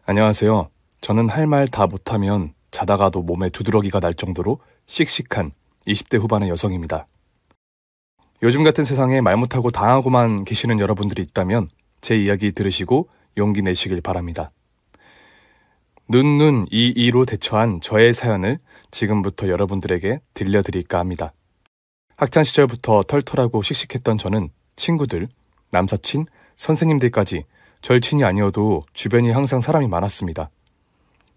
안녕하세요. 저는 할 말 다 못하면 자다가도 몸에 두드러기가 날 정도로 씩씩한 20대 후반의 여성입니다. 요즘 같은 세상에 말 못하고 당하고만 계시는 여러분들이 있다면 제 이야기 들으시고 용기 내시길 바랍니다. 눈, 이로 대처한 저의 사연을 지금부터 여러분들에게 들려드릴까 합니다. 학창시절부터 털털하고 씩씩했던 저는 친구들, 남사친, 선생님들까지 절친이 아니어도 주변이 항상 사람이 많았습니다.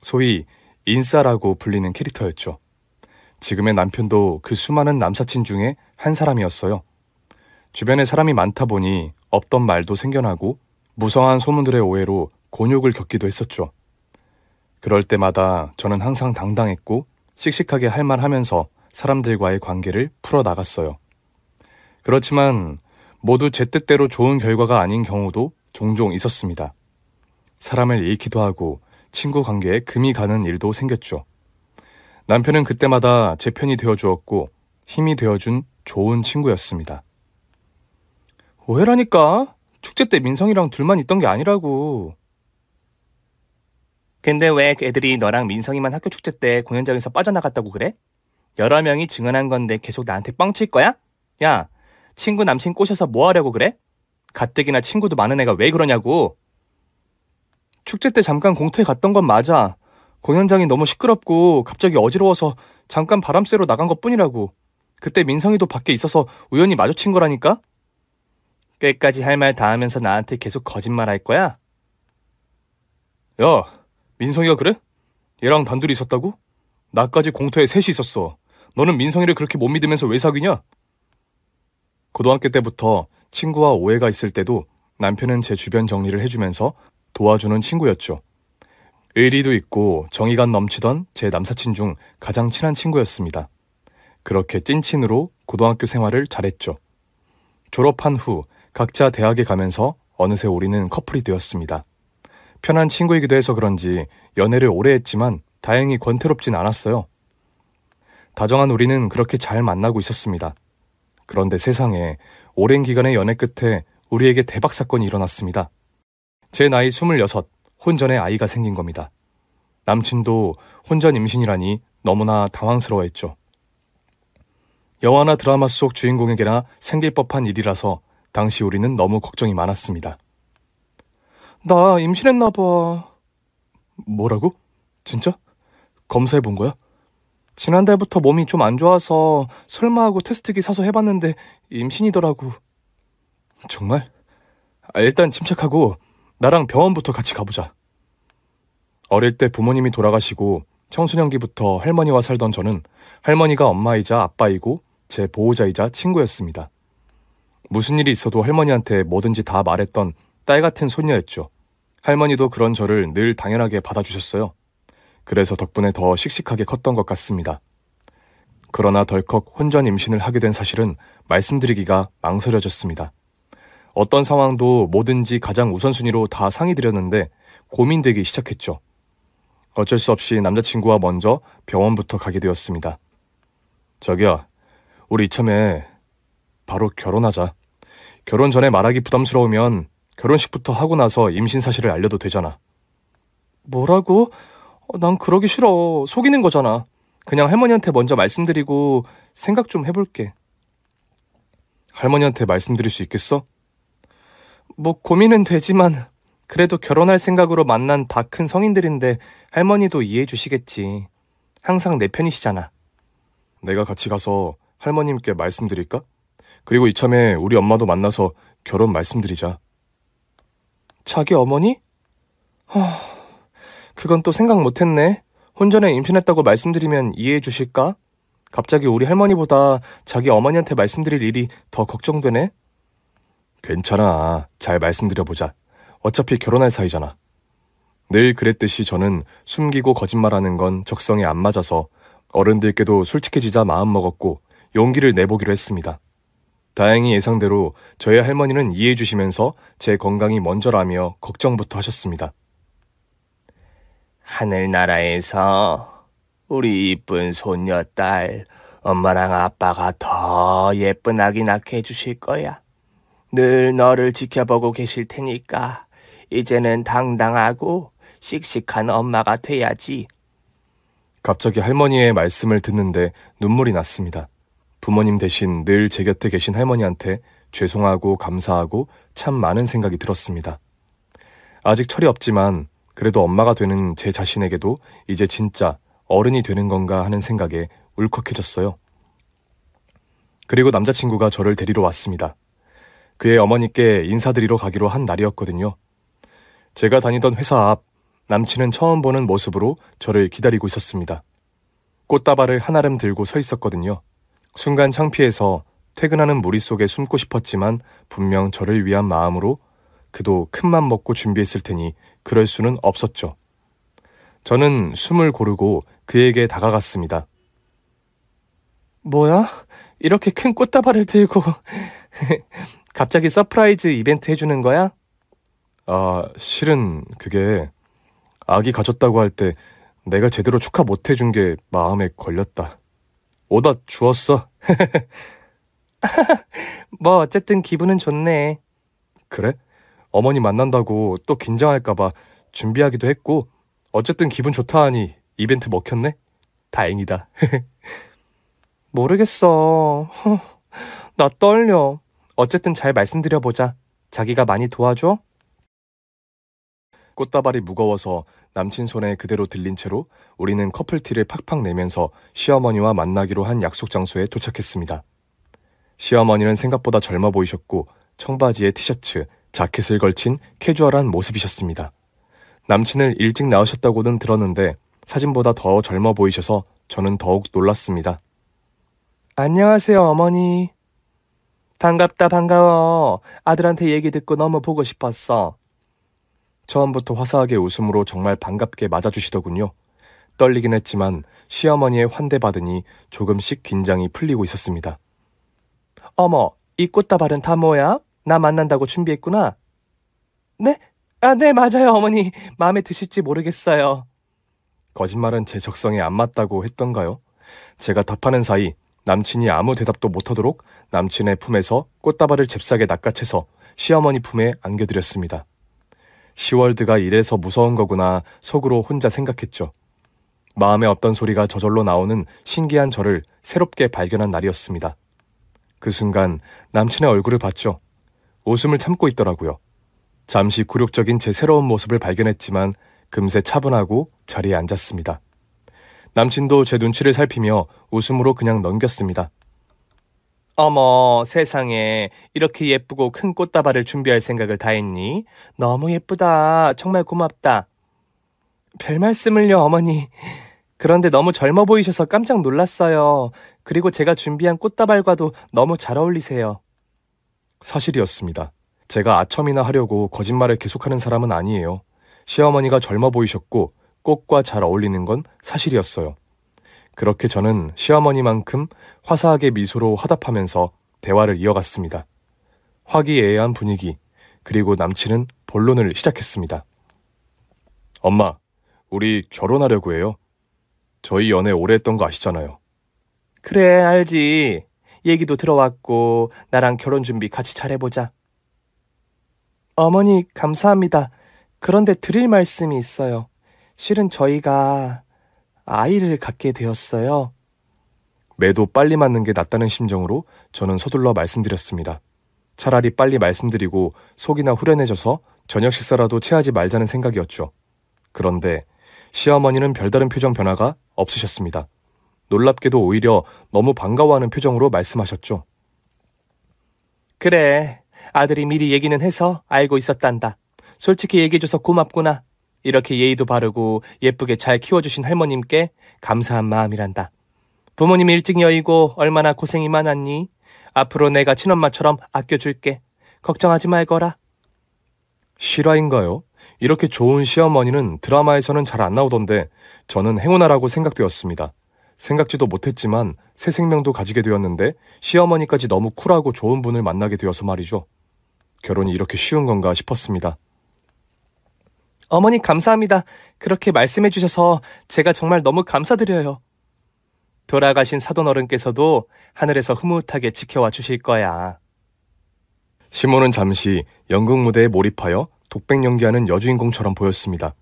소위 인싸라고 불리는 캐릭터였죠. 지금의 남편도 그 수많은 남사친 중에 한 사람이었어요. 주변에 사람이 많다 보니 없던 말도 생겨나고 무성한 소문들의 오해로 곤욕을 겪기도 했었죠. 그럴 때마다 저는 항상 당당했고 씩씩하게 할 말 하면서 사람들과의 관계를 풀어나갔어요. 그렇지만 모두 제 뜻대로 좋은 결과가 아닌 경우도 종종 있었습니다. 사람을 잃기도 하고 친구 관계에 금이 가는 일도 생겼죠. 남편은 그때마다 제 편이 되어주었고 힘이 되어준 좋은 친구였습니다. 오해라니까? 축제 때 민성이랑 둘만 있던 게 아니라고. 근데 왜 애들이 너랑 민성이만 학교 축제 때 공연장에서 빠져나갔다고 그래? 여러 명이 증언한 건데 계속 나한테 뻥칠 거야? 야, 친구 남친 꼬셔서 뭐 하려고 그래? 가뜩이나 친구도 많은 애가 왜 그러냐고. 축제 때 잠깐 공터에 갔던 건 맞아. 공연장이 너무 시끄럽고 갑자기 어지러워서 잠깐 바람 쐬러 나간 것뿐이라고. 그때 민성이도 밖에 있어서 우연히 마주친 거라니까? 끝까지 할 말 다 하면서 나한테 계속 거짓말 할 거야? 야, 민성이가 그래? 얘랑 단둘이 있었다고? 나까지 공터에 셋이 있었어. 너는 민성이를 그렇게 못 믿으면서 왜 사귀냐? 고등학교 때부터 친구와 오해가 있을 때도 남편은 제 주변 정리를 해주면서 도와주는 친구였죠. 의리도 있고 정의감 넘치던 제 남사친 중 가장 친한 친구였습니다. 그렇게 찐친으로 고등학교 생활을 잘했죠. 졸업한 후 각자 대학에 가면서 어느새 우리는 커플이 되었습니다. 편한 친구이기도 해서 그런지 연애를 오래 했지만 다행히 권태롭진 않았어요. 다정한 우리는 그렇게 잘 만나고 있었습니다. 그런데 세상에 오랜 기간의 연애 끝에 우리에게 대박 사건이 일어났습니다. 제 나이 26, 혼전에 아이가 생긴 겁니다. 남친도 혼전 임신이라니 너무나 당황스러워했죠. 영화나 드라마 속 주인공에게나 생길 법한 일이라서 당시 우리는 너무 걱정이 많았습니다. 나 임신했나 봐. 뭐라고? 진짜? 검사해 본 거야? 지난달부터 몸이 좀 안 좋아서 설마 하고 테스트기 사서 해봤는데 임신이더라고. 정말? 일단 침착하고 나랑 병원부터 같이 가보자. 어릴 때 부모님이 돌아가시고 청소년기부터 할머니와 살던 저는 할머니가 엄마이자 아빠이고 제 보호자이자 친구였습니다. 무슨 일이 있어도 할머니한테 뭐든지 다 말했던 딸 같은 손녀였죠. 할머니도 그런 저를 늘 당연하게 받아주셨어요. 그래서 덕분에 더 씩씩하게 컸던 것 같습니다. 그러나 덜컥 혼전 임신을 하게 된 사실은 말씀드리기가 망설여졌습니다. 어떤 상황도 뭐든지 가장 우선순위로 다 상의드렸는데 고민되기 시작했죠. 어쩔 수 없이 남자친구와 먼저 병원부터 가게 되었습니다. 저기야, 우리 이참에 바로 결혼하자. 결혼 전에 말하기 부담스러우면 결혼식부터 하고 나서 임신 사실을 알려도 되잖아. 뭐라고? 난 그러기 싫어. 속이는 거잖아. 그냥 할머니한테 먼저 말씀드리고 생각 좀 해볼게. 할머니한테 말씀드릴 수 있겠어? 뭐 고민은 되지만 그래도 결혼할 생각으로 만난 다 큰 성인들인데 할머니도 이해해 주시겠지. 항상 내 편이시잖아. 내가 같이 가서 할머님께 말씀드릴까? 그리고 이참에 우리 엄마도 만나서 결혼 말씀드리자. 자기 어머니? 그건 또 생각 못했네. 혼전에 임신했다고 말씀드리면 이해해 주실까? 갑자기 우리 할머니보다 자기 어머니한테 말씀드릴 일이 더 걱정되네. 괜찮아. 잘 말씀드려보자. 어차피 결혼할 사이잖아. 늘 그랬듯이 저는 숨기고 거짓말하는 건 적성에 안 맞아서 어른들께도 솔직해지자 마음먹었고 용기를 내보기로 했습니다. 다행히 예상대로 저희 할머니는 이해해 주시면서 제 건강이 먼저라며 걱정부터 하셨습니다. 하늘나라에서 우리 이쁜 손녀딸 엄마랑 아빠가 더 예쁜 아기 낳게 해주실 거야. 늘 너를 지켜보고 계실 테니까 이제는 당당하고 씩씩한 엄마가 돼야지. 갑자기 할머니의 말씀을 듣는데 눈물이 났습니다. 부모님 대신 늘 제 곁에 계신 할머니한테 죄송하고 감사하고 참 많은 생각이 들었습니다. 아직 철이 없지만 그래도 엄마가 되는 제 자신에게도 이제 진짜 어른이 되는 건가 하는 생각에 울컥해졌어요. 그리고 남자친구가 저를 데리러 왔습니다. 그의 어머니께 인사드리러 가기로 한 날이었거든요. 제가 다니던 회사 앞 남친은 처음 보는 모습으로 저를 기다리고 있었습니다. 꽃다발을 한아름 들고 서 있었거든요. 순간 창피해서 퇴근하는 무리 속에 숨고 싶었지만 분명 저를 위한 마음으로 그도 큰맘 먹고 준비했을 테니 그럴 수는 없었죠. 저는 숨을 고르고 그에게 다가갔습니다. 뭐야? 이렇게 큰 꽃다발을 들고 갑자기 서프라이즈 이벤트 해주는 거야? 실은 그게 아기 가졌다고 할 때 내가 제대로 축하 못 해준 게 마음에 걸렸다. 오다 주웠어. 뭐 어쨌든 기분은 좋네. 그래? 어머니 만난다고 또 긴장할까봐 준비하기도 했고 어쨌든 기분 좋다 하니 이벤트 먹혔네? 다행이다. 모르겠어. 나 떨려. 어쨌든 잘 말씀드려보자. 자기가 많이 도와줘? 꽃다발이 무거워서 남친 손에 그대로 들린 채로 우리는 커플티를 팍팍 내면서 시어머니와 만나기로 한 약속 장소에 도착했습니다. 시어머니는 생각보다 젊어 보이셨고 청바지에 티셔츠, 자켓을 걸친 캐주얼한 모습이셨습니다. 남친을 일찍 낳으셨다고는 들었는데 사진보다 더 젊어 보이셔서 저는 더욱 놀랐습니다. 안녕하세요, 어머니. 반갑다, 반가워. 아들한테 얘기 듣고 너무 보고 싶었어. 처음부터 화사하게 웃음으로 정말 반갑게 맞아주시더군요. 떨리긴 했지만 시어머니의 환대받으니 조금씩 긴장이 풀리고 있었습니다. 어머, 이 꽃다발은 다 뭐야? 나 만난다고 준비했구나. 네? 네, 맞아요, 어머니. 마음에 드실지 모르겠어요. 거짓말은 제 적성에 안 맞다고 했던가요? 제가 답하는 사이 남친이 아무 대답도 못하도록 남친의 품에서 꽃다발을 잽싸게 낚아채서 시어머니 품에 안겨드렸습니다. 시월드가 이래서 무서운 거구나 속으로 혼자 생각했죠. 마음에 없던 소리가 저절로 나오는 신기한 저를 새롭게 발견한 날이었습니다. 그 순간 남친의 얼굴을 봤죠. 웃음을 참고 있더라고요. 잠시 굴욕적인 제 새로운 모습을 발견했지만 금세 차분하고 자리에 앉았습니다. 남친도 제 눈치를 살피며 웃음으로 그냥 넘겼습니다. 어머, 세상에 이렇게 예쁘고 큰 꽃다발을 준비할 생각을 다 했니? 너무 예쁘다. 정말 고맙다. 별 말씀을요, 어머니. 그런데 너무 젊어 보이셔서 깜짝 놀랐어요. 그리고 제가 준비한 꽃다발과도 너무 잘 어울리세요. 사실이었습니다. 제가 아첨이나 하려고 거짓말을 계속하는 사람은 아니에요. 시어머니가 젊어 보이셨고 꽃과 잘 어울리는 건 사실이었어요. 그렇게 저는 시어머니만큼 화사하게 미소로 화답하면서 대화를 이어갔습니다. 화기애애한 분위기, 그리고 남친은 본론을 시작했습니다. 엄마, 우리 결혼하려고 해요. 저희 연애 오래 했던 거 아시잖아요. 그래, 알지. 얘기도 들어왔고 나랑 결혼 준비 같이 잘해보자. 어머니, 감사합니다. 그런데 드릴 말씀이 있어요. 실은 저희가 아이를 갖게 되었어요. 매도 빨리 맞는 게 낫다는 심정으로 저는 서둘러 말씀드렸습니다. 차라리 빨리 말씀드리고 속이나 후련해져서 저녁 식사라도 체하지 말자는 생각이었죠. 그런데 시어머니는 별다른 표정 변화가 없으셨습니다. 놀랍게도 오히려 너무 반가워하는 표정으로 말씀하셨죠. 그래, 아들이 미리 얘기는 해서 알고 있었단다. 솔직히 얘기해줘서 고맙구나. 이렇게 예의도 바르고 예쁘게 잘 키워주신 할머님께 감사한 마음이란다. 부모님이 일찍 여의고 얼마나 고생이 많았니? 앞으로 내가 친엄마처럼 아껴줄게. 걱정하지 말거라. 실화인가요? 이렇게 좋은 시어머니는 드라마에서는 잘 안 나오던데 저는 행운아라고 생각되었습니다. 생각지도 못했지만 새 생명도 가지게 되었는데 시어머니까지 너무 쿨하고 좋은 분을 만나게 되어서 말이죠. 결혼이 이렇게 쉬운 건가 싶었습니다. 어머니 감사합니다. 그렇게 말씀해 주셔서 제가 정말 너무 감사드려요. 돌아가신 사돈어른께서도 하늘에서 흐뭇하게 지켜와 주실 거야. 시몬은 잠시 연극 무대에 몰입하여 독백 연기하는 여주인공처럼 보였습니다.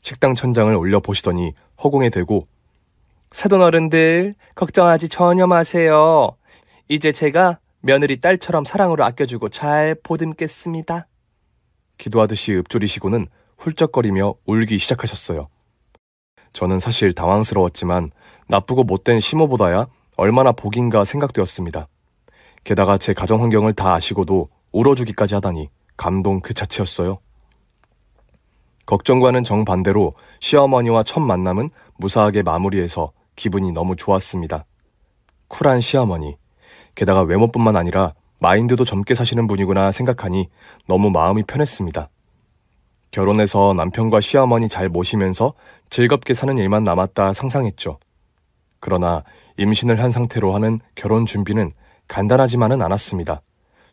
식당 천장을 올려보시더니 허공에 대고 사돈 어른들 걱정하지 전혀 마세요. 이제 제가 며느리 딸처럼 사랑으로 아껴주고 잘 보듬겠습니다. 기도하듯이 읊조리시고는 훌쩍거리며 울기 시작하셨어요. 저는 사실 당황스러웠지만 나쁘고 못된 시모보다야 얼마나 복인가 생각되었습니다. 게다가 제 가정 환경을 다 아시고도 울어주기까지 하다니 감동 그 자체였어요. 걱정과는 정반대로 시어머니와 첫 만남은 무사하게 마무리해서 기분이 너무 좋았습니다. 쿨한 시어머니, 게다가 외모뿐만 아니라 마인드도 젊게 사시는 분이구나 생각하니 너무 마음이 편했습니다. 결혼해서 남편과 시어머니 잘 모시면서 즐겁게 사는 일만 남았다 상상했죠. 그러나 임신을 한 상태로 하는 결혼 준비는 간단하지만은 않았습니다.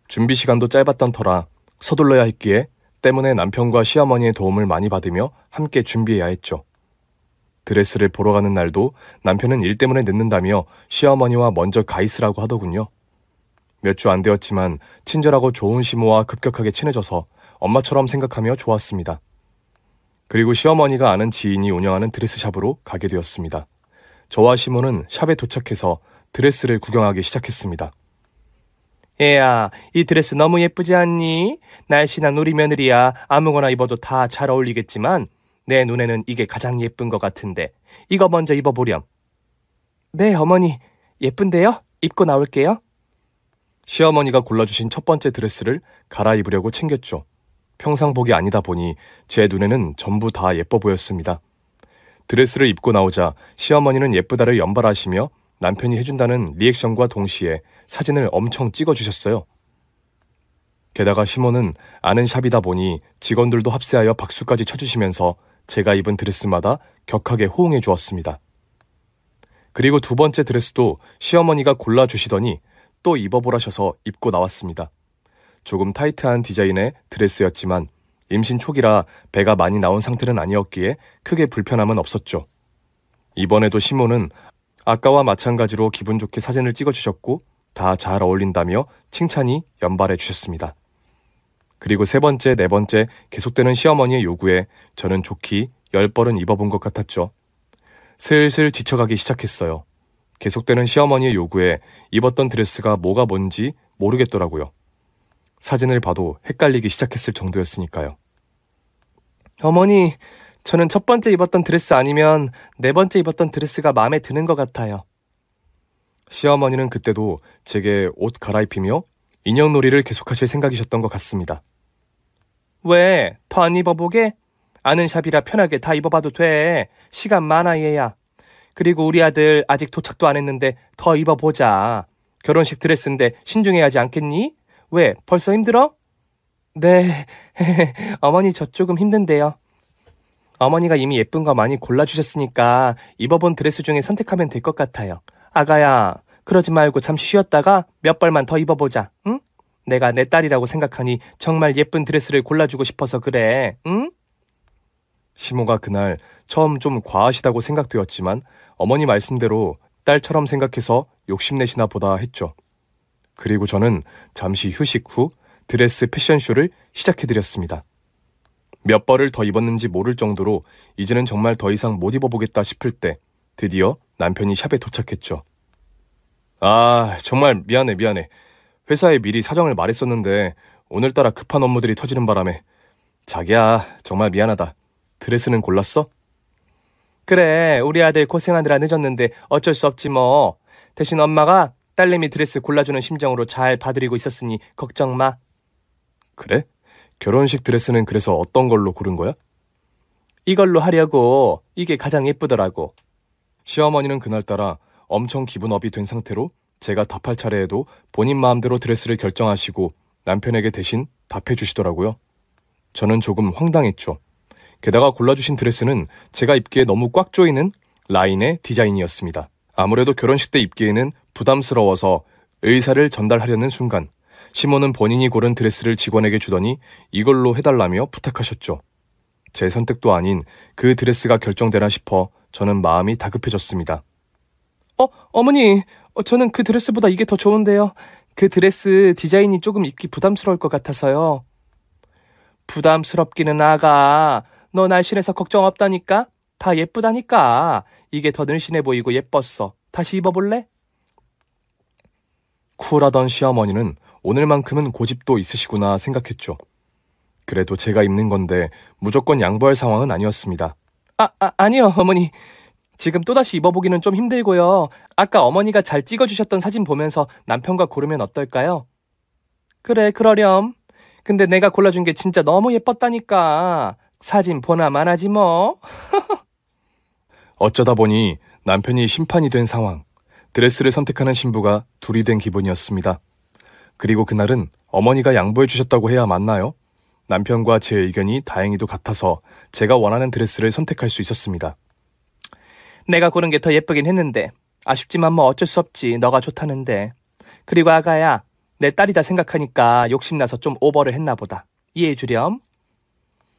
준비 시간도 짧았던 터라 서둘러야 했기에 때문에 남편과 시어머니의 도움을 많이 받으며 함께 준비해야 했죠. 드레스를 보러 가는 날도 남편은 일 때문에 늦는다며 시어머니와 먼저 가 있으라고 하더군요. 몇 주 안 되었지만 친절하고 좋은 시모와 급격하게 친해져서 엄마처럼 생각하며 좋았습니다. 그리고 시어머니가 아는 지인이 운영하는 드레스샵으로 가게 되었습니다. 저와 시모는 샵에 도착해서 드레스를 구경하기 시작했습니다. 얘야, 이 드레스 너무 예쁘지 않니? 날씬한 우리 며느리야 아무거나 입어도 다 잘 어울리겠지만 내 눈에는 이게 가장 예쁜 것 같은데 이거 먼저 입어보렴. 네, 어머니. 예쁜데요? 입고 나올게요. 시어머니가 골라주신 첫 번째 드레스를 갈아입으려고 챙겼죠. 평상복이 아니다 보니 제 눈에는 전부 다 예뻐 보였습니다. 드레스를 입고 나오자 시어머니는 예쁘다를 연발하시며 남편이 해준다는 리액션과 동시에 사진을 엄청 찍어주셨어요. 게다가 시모는 아는 샵이다 보니 직원들도 합세하여 박수까지 쳐주시면서 제가 입은 드레스마다 격하게 호응해 주었습니다. 그리고 두 번째 드레스도 시어머니가 골라주시더니 또 입어보라셔서 입고 나왔습니다. 조금 타이트한 디자인의 드레스였지만 임신 초기라 배가 많이 나온 상태는 아니었기에 크게 불편함은 없었죠. 이번에도 시모는 아까와 마찬가지로 기분 좋게 사진을 찍어주셨고 다 잘 어울린다며 칭찬이 연발해 주셨습니다. 그리고 세 번째, 네 번째 계속되는 시어머니의 요구에 저는 좋기 10벌은 입어본 것 같았죠. 슬슬 지쳐가기 시작했어요. 계속되는 시어머니의 요구에 입었던 드레스가 뭐가 뭔지 모르겠더라고요. 사진을 봐도 헷갈리기 시작했을 정도였으니까요. 어머니, 저는 첫 번째 입었던 드레스 아니면 네 번째 입었던 드레스가 마음에 드는 것 같아요. 시어머니는 그때도 제게 옷 갈아입히며 인형놀이를 계속하실 생각이셨던 것 같습니다. 왜? 더 안 입어보게? 아는 샵이라 편하게 다 입어봐도 돼. 시간 많아 얘야. 그리고 우리 아들 아직 도착도 안 했는데 더 입어보자. 결혼식 드레스인데 신중해야 하지 않겠니? 왜? 벌써 힘들어? 네, 어머니 저 조금 힘든데요. 어머니가 이미 예쁜 거 많이 골라주셨으니까 입어본 드레스 중에 선택하면 될 것 같아요. 아가야, 그러지 말고 잠시 쉬었다가 몇 벌만 더 입어보자, 응? 내가 내 딸이라고 생각하니 정말 예쁜 드레스를 골라주고 싶어서 그래, 응? 시모가 그날 처음 좀 과하시다고 생각되었지만 어머니 말씀대로 딸처럼 생각해서 욕심내시나 보다 했죠. 그리고 저는 잠시 휴식 후 드레스 패션쇼를 시작해드렸습니다. 몇 벌을 더 입었는지 모를 정도로 이제는 정말 더 이상 못 입어보겠다 싶을 때 드디어 남편이 샵에 도착했죠. 아, 정말 미안해. 회사에 미리 사정을 말했었는데 오늘따라 급한 업무들이 터지는 바람에. 자기야, 정말 미안하다. 드레스는 골랐어? 그래, 우리 아들 고생하느라 늦었는데 어쩔 수 없지 뭐. 대신 엄마가 딸내미 드레스 골라주는 심정으로 잘 봐드리고 있었으니 걱정 마. 그래? 결혼식 드레스는 그래서 어떤 걸로 고른 거야? 이걸로 하려고. 이게 가장 예쁘더라고. 시어머니는 그날따라 엄청 기분업이 된 상태로 제가 답할 차례에도 본인 마음대로 드레스를 결정하시고 남편에게 대신 답해 주시더라고요. 저는 조금 황당했죠. 게다가 골라주신 드레스는 제가 입기에 너무 꽉 조이는 라인의 디자인이었습니다. 아무래도 결혼식 때 입기에는 부담스러워서 의사를 전달하려는 순간 시모는 본인이 고른 드레스를 직원에게 주더니 이걸로 해달라며 부탁하셨죠. 제 선택도 아닌 그 드레스가 결정되나 싶어 저는 마음이 다급해졌습니다. 어머니, 저는 그 드레스보다 이게 더 좋은데요. 그 드레스 디자인이 조금 입기 부담스러울 것 같아서요. 부담스럽기는 아가. 너 날씬해서 걱정 없다니까? 다 예쁘다니까. 이게 더 늘씬해 보이고 예뻤어. 다시 입어볼래? 쿨하던 시어머니는 오늘만큼은 고집도 있으시구나 생각했죠. 그래도 제가 입는 건데 무조건 양보할 상황은 아니었습니다. 아니요, 어머니. 지금 또다시 입어보기는 좀 힘들고요. 아까 어머니가 잘 찍어주셨던 사진 보면서 남편과 고르면 어떨까요? 그래, 그러렴. 근데 내가 골라준 게 진짜 너무 예뻤다니까. 사진 보나만 하지 뭐. 어쩌다 보니 남편이 심판이 된 상황. 드레스를 선택하는 신부가 둘이 된 기분이었습니다. 그리고 그날은 어머니가 양보해 주셨다고 해야 맞나요? 남편과 제 의견이 다행히도 같아서 제가 원하는 드레스를 선택할 수 있었습니다. 내가 고른 게 더 예쁘긴 했는데 아쉽지만 뭐 어쩔 수 없지. 너가 좋다는데. 그리고 아가야, 내 딸이다 생각하니까 욕심나서 좀 오버를 했나 보다. 이해해 주렴.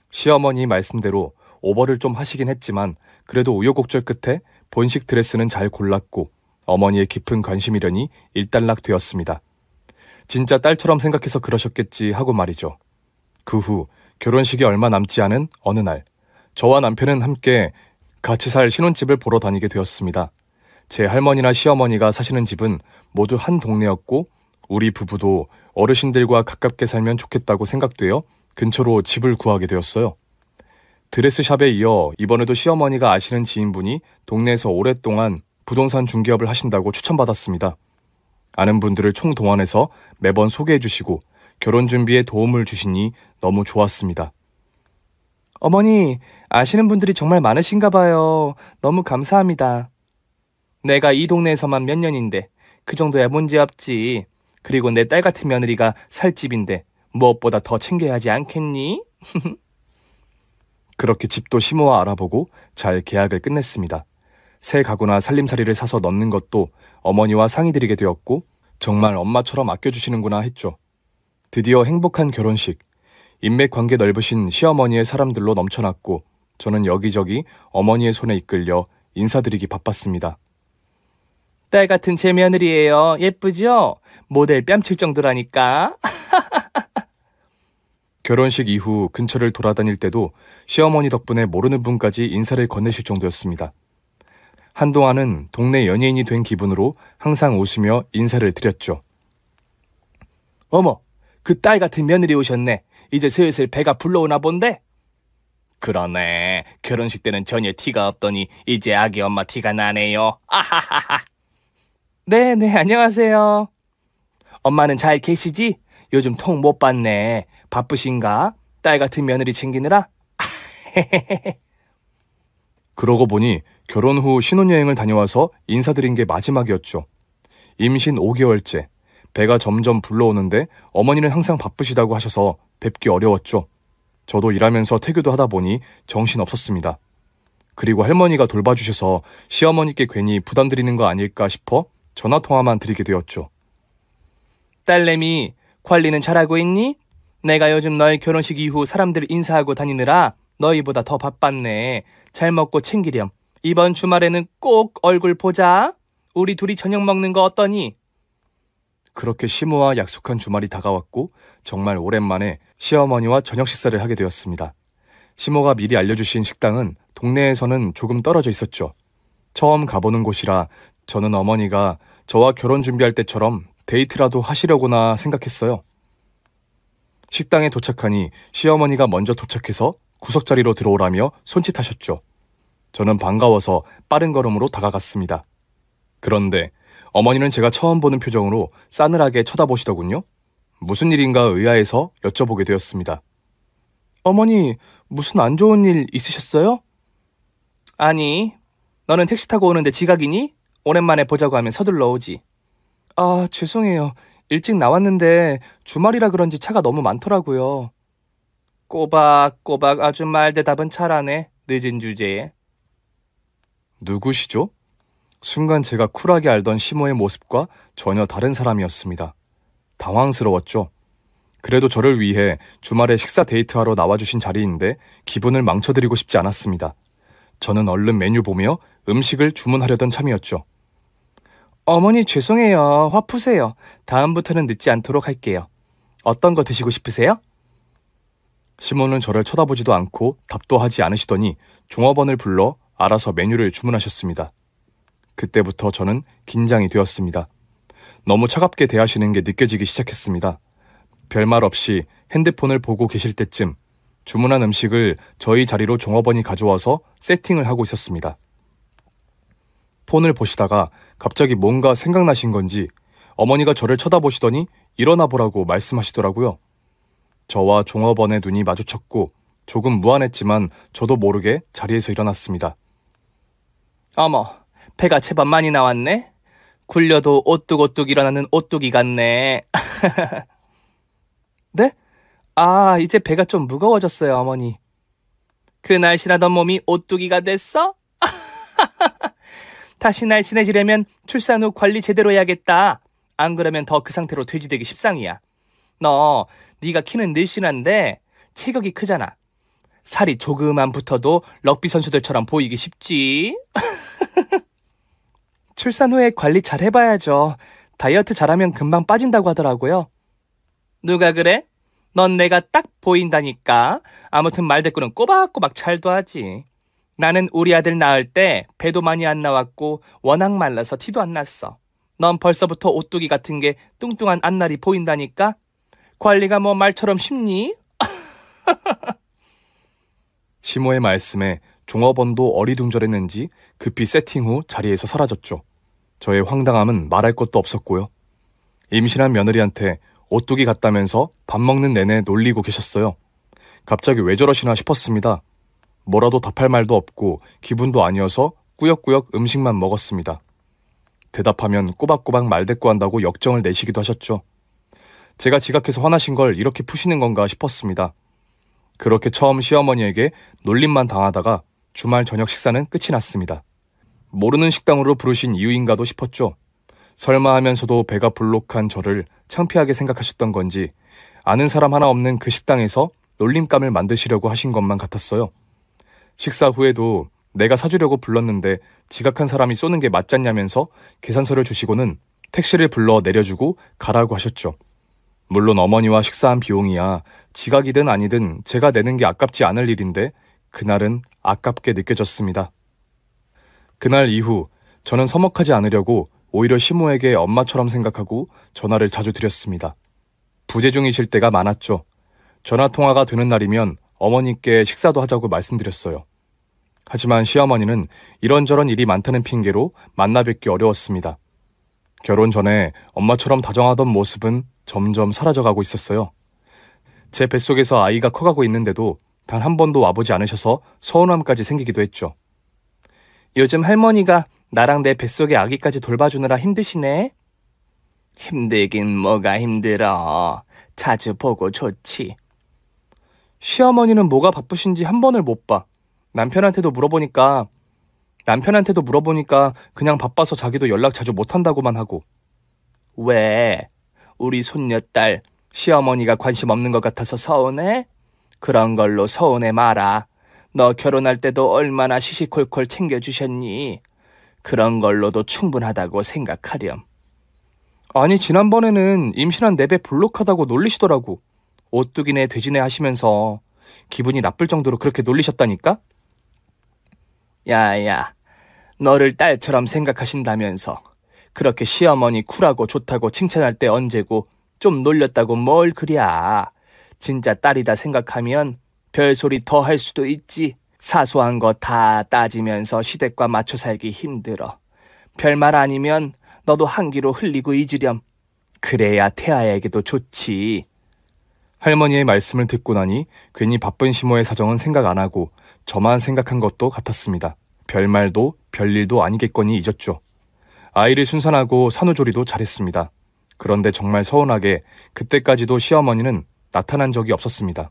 시어머니 말씀대로 오버를 좀 하시긴 했지만 그래도 우여곡절 끝에 본식 드레스는 잘 골랐고 어머니의 깊은 관심이려니 일단락되었습니다. 진짜 딸처럼 생각해서 그러셨겠지 하고 말이죠. 그 후 결혼식이 얼마 남지 않은 어느 날 저와 남편은 함께 같이 살 신혼집을 보러 다니게 되었습니다. 제 할머니나 시어머니가 사시는 집은 모두 한 동네였고 우리 부부도 어르신들과 가깝게 살면 좋겠다고 생각되어 근처로 집을 구하게 되었어요. 드레스샵에 이어 이번에도 시어머니가 아시는 지인분이 동네에서 오랫동안 부동산 중개업을 하신다고 추천받았습니다. 아는 분들을 총동원해서 매번 소개해 주시고 결혼 준비에 도움을 주시니 너무 좋았습니다. 어머니, 아시는 분들이 정말 많으신가 봐요. 너무 감사합니다. 내가 이 동네에서만 몇 년인데 그 정도야 문제없지. 그리고 내 딸 같은 며느리가 살 집인데 무엇보다 더 챙겨야 하지 않겠니? 그렇게 집도 심호와 알아보고 잘 계약을 끝냈습니다. 새 가구나 살림살이를 사서 넣는 것도 어머니와 상의드리게 되었고 정말 엄마처럼 아껴주시는구나 했죠. 드디어 행복한 결혼식. 인맥관계 넓으신 시어머니의 사람들로 넘쳐났고 저는 여기저기 어머니의 손에 이끌려 인사드리기 바빴습니다. 딸 같은 제 며느리예요. 예쁘죠? 모델 뺨칠 정도라니까. 결혼식 이후 근처를 돌아다닐 때도 시어머니 덕분에 모르는 분까지 인사를 건네실 정도였습니다. 한동안은 동네 연예인이 된 기분으로 항상 웃으며 인사를 드렸죠. 어머, 그 딸 같은 며느리 오셨네. 이제 슬슬 배가 불러오나 본데? 그러네. 결혼식 때는 전혀 티가 없더니 이제 아기 엄마 티가 나네요. 아하하하. 네, 안녕하세요. 엄마는 잘 계시지? 요즘 통 못 봤네. 바쁘신가? 딸 같은 며느리 챙기느라? 그러고 보니 결혼 후 신혼여행을 다녀와서 인사드린 게 마지막이었죠. 임신 5개월째. 배가 점점 불러오는데 어머니는 항상 바쁘시다고 하셔서 뵙기 어려웠죠. 저도 일하면서 태교도 하다 보니 정신없었습니다. 그리고 할머니가 돌봐주셔서 시어머니께 괜히 부담드리는 거 아닐까 싶어 전화통화만 드리게 되었죠. 딸내미, 관리는 잘하고 있니? 내가 요즘 너희 결혼식 이후 사람들 인사하고 다니느라 너희보다 더 바빴네. 잘 먹고 챙기렴. 이번 주말에는 꼭 얼굴 보자. 우리 둘이 저녁 먹는 거 어떠니? 그렇게 시모와 약속한 주말이 다가왔고 정말 오랜만에 시어머니와 저녁 식사를 하게 되었습니다. 시모가 미리 알려주신 식당은 동네에서는 조금 떨어져 있었죠. 처음 가보는 곳이라 저는 어머니가 저와 결혼 준비할 때처럼 데이트라도 하시려고나 생각했어요. 식당에 도착하니 시어머니가 먼저 도착해서 구석자리로 들어오라며 손짓하셨죠. 저는 반가워서 빠른 걸음으로 다가갔습니다. 그런데 어머니는 제가 처음 보는 표정으로 싸늘하게 쳐다보시더군요. 무슨 일인가 의아해서 여쭤보게 되었습니다. 어머니, 무슨 안 좋은 일 있으셨어요? 아니, 너는 택시 타고 오는데 지각이니? 오랜만에 보자고 하면 서둘러 오지. 아, 죄송해요. 일찍 나왔는데 주말이라 그런지 차가 너무 많더라고요. 꼬박꼬박 아주 말대답은 잘하네. 늦은 주제에. 누구시죠? 순간 제가 쿨하게 알던 시모의 모습과 전혀 다른 사람이었습니다. 당황스러웠죠. 그래도 저를 위해 주말에 식사 데이트하러 나와주신 자리인데 기분을 망쳐드리고 싶지 않았습니다. 저는 얼른 메뉴 보며 음식을 주문하려던 참이었죠. 어머니 죄송해요. 화 푸세요. 다음부터는 늦지 않도록 할게요. 어떤 거 드시고 싶으세요? 시모는 저를 쳐다보지도 않고 답도 하지 않으시더니 종업원을 불러 알아서 메뉴를 주문하셨습니다. 그때부터 저는 긴장이 되었습니다. 너무 차갑게 대하시는 게 느껴지기 시작했습니다. 별말 없이 핸드폰을 보고 계실 때쯤 주문한 음식을 저희 자리로 종업원이 가져와서 세팅을 하고 있었습니다. 폰을 보시다가 갑자기 뭔가 생각나신 건지 어머니가 저를 쳐다보시더니 일어나 보라고 말씀하시더라고요. 저와 종업원의 눈이 마주쳤고 조금 무안했지만 저도 모르게 자리에서 일어났습니다. 어머, 배가 제법 많이 나왔네? 굴려도 오뚝오뚝 일어나는 오뚝이 같네. 네? 아, 이제 배가 좀 무거워졌어요, 어머니. 그 날씬하던 몸이 오뚝이가 됐어? 다시 날씬해지려면 출산 후 관리 제대로 해야겠다. 안 그러면 더 그 상태로 돼지되기 십상이야. 네가 키는 늘씬한데 체격이 크잖아. 살이 조금만 붙어도 럭비 선수들처럼 보이기 쉽지. 출산 후에 관리 잘 해봐야죠. 다이어트 잘하면 금방 빠진다고 하더라고요. 누가 그래? 넌 내가 딱 보인다니까. 아무튼 말대꾸는 꼬박꼬박 잘도 하지. 나는 우리 아들 낳을 때 배도 많이 안 나왔고 워낙 말라서 티도 안 났어. 넌 벌써부터 오뚜기 같은 게 뚱뚱한 앞날이 보인다니까. 관리가 뭐 말처럼 쉽니? 시모의 말씀에 종업원도 어리둥절했는지 급히 세팅 후 자리에서 사라졌죠. 저의 황당함은 말할 것도 없었고요. 임신한 며느리한테 오뚜기 같다면서 밥 먹는 내내 놀리고 계셨어요. 갑자기 왜 저러시나 싶었습니다. 뭐라도 답할 말도 없고 기분도 아니어서 꾸역꾸역 음식만 먹었습니다. 대답하면 꼬박꼬박 말대꾸한다고 역정을 내시기도 하셨죠. 제가 지각해서 화나신 걸 이렇게 푸시는 건가 싶었습니다. 그렇게 처음 시어머니에게 놀림만 당하다가 주말 저녁 식사는 끝이 났습니다. 모르는 식당으로 부르신 이유인가도 싶었죠. 설마 하면서도 배가 불룩한 저를 창피하게 생각하셨던 건지 아는 사람 하나 없는 그 식당에서 놀림감을 만드시려고 하신 것만 같았어요. 식사 후에도 내가 사주려고 불렀는데 지각한 사람이 쏘는 게 맞잖냐면서 계산서를 주시고는 택시를 불러 내려주고 가라고 하셨죠. 물론 어머니와 식사한 비용이야 지각이든 아니든 제가 내는 게 아깝지 않을 일인데 그날은 아깝게 느껴졌습니다. 그날 이후 저는 서먹하지 않으려고 오히려 시모에게 엄마처럼 생각하고 전화를 자주 드렸습니다. 부재 중이실 때가 많았죠. 전화통화가 되는 날이면 어머니께 식사도 하자고 말씀드렸어요. 하지만 시어머니는 이런저런 일이 많다는 핑계로 만나 뵙기 어려웠습니다. 결혼 전에 엄마처럼 다정하던 모습은 점점 사라져가고 있었어요. 제 뱃속에서 아이가 커가고 있는데도 단 한 번도 와보지 않으셔서 서운함까지 생기기도 했죠. 요즘 할머니가 나랑 내 뱃속의 아기까지 돌봐주느라 힘드시네? 힘들긴 뭐가 힘들어. 자주 보고 좋지. 시어머니는 뭐가 바쁘신지 한 번을 못 봐. 남편한테도 물어보니까 그냥 바빠서 자기도 연락 자주 못한다고만 하고. 왜? 우리 손녀딸 시어머니가 관심 없는 것 같아서 서운해? 그런 걸로 서운해 마라. 너 결혼할 때도 얼마나 시시콜콜 챙겨주셨니? 그런 걸로도 충분하다고 생각하렴. 아니 지난번에는 임신한 내 배 불룩하다고 놀리시더라고. 오뚜기네 돼지네 하시면서 기분이 나쁠 정도로 그렇게 놀리셨다니까? 야야, 너를 딸처럼 생각하신다면서 그렇게 시어머니 쿨하고 좋다고 칭찬할 때 언제고 좀 놀렸다고 뭘 그랴. 진짜 딸이다 생각하면 별소리 더 할 수도 있지. 사소한 거 다 따지면서 시댁과 맞춰 살기 힘들어. 별말 아니면 너도 한기로 흘리고 잊으렴. 그래야 태아에게도 좋지. 할머니의 말씀을 듣고 나니 괜히 바쁜 시모의 사정은 생각 안 하고 저만 생각한 것도 같았습니다. 별말도 별일도 아니겠거니 잊었죠. 아이를 순산하고 산후조리도 잘했습니다. 그런데 정말 서운하게 그때까지도 시어머니는 나타난 적이 없었습니다.